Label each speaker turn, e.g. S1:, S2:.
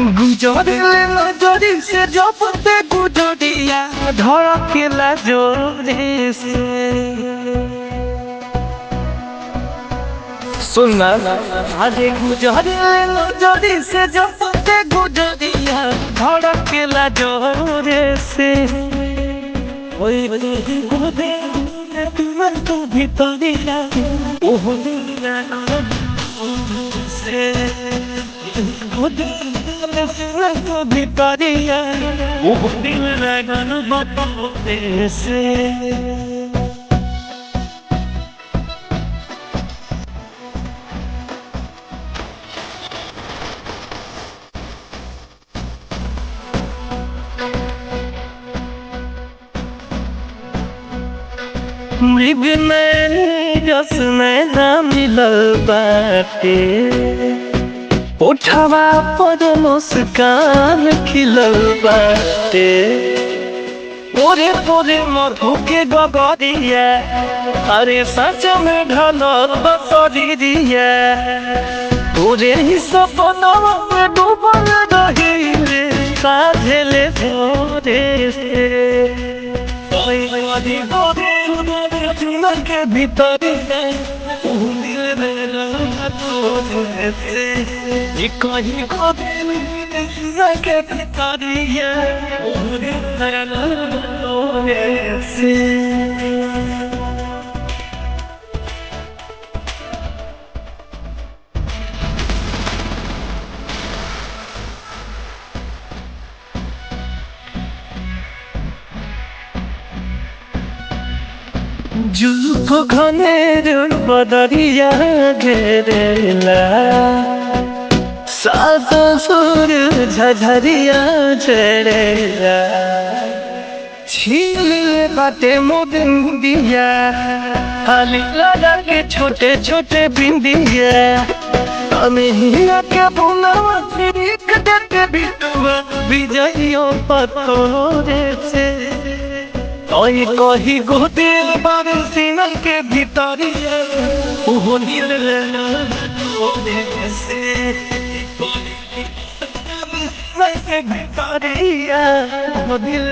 S1: गुजरे नजरी से जपते गुजरिया धड़केला जोरे से। सुनना अरे गुजरे नजरी से जपते गुजरिया धड़केला जोरे से। ओए गोदे तुमन तो भीतरिया ओह दिला से गोदे तो भीतरिया ओह दिल लगन बतोते से। मृग में जस में ना मिलल बाटे उठवा पर मुस्कान खिलल बाटे। पोरे पोरे मधु के गगरिया अरे सच में ढलल बसरिया तोरे ही सपनवा में डूबल रहिले साझेले भोरे से। के भीतर कहीं को के भीतरिया से। जुल्फ घनेर बदरिया घेरेला सात सुर झझरिया चढ़ेला छील बाटे मोदिया खाली लगा के छोटे छोटे बिंदिया अमिया के बुनवा फिरिक देते बिटुआ विजइयों पतोरे से। ओए कही गोदे बारे सीना के भीतरिया ओह नील से भीतरिया ओह दिल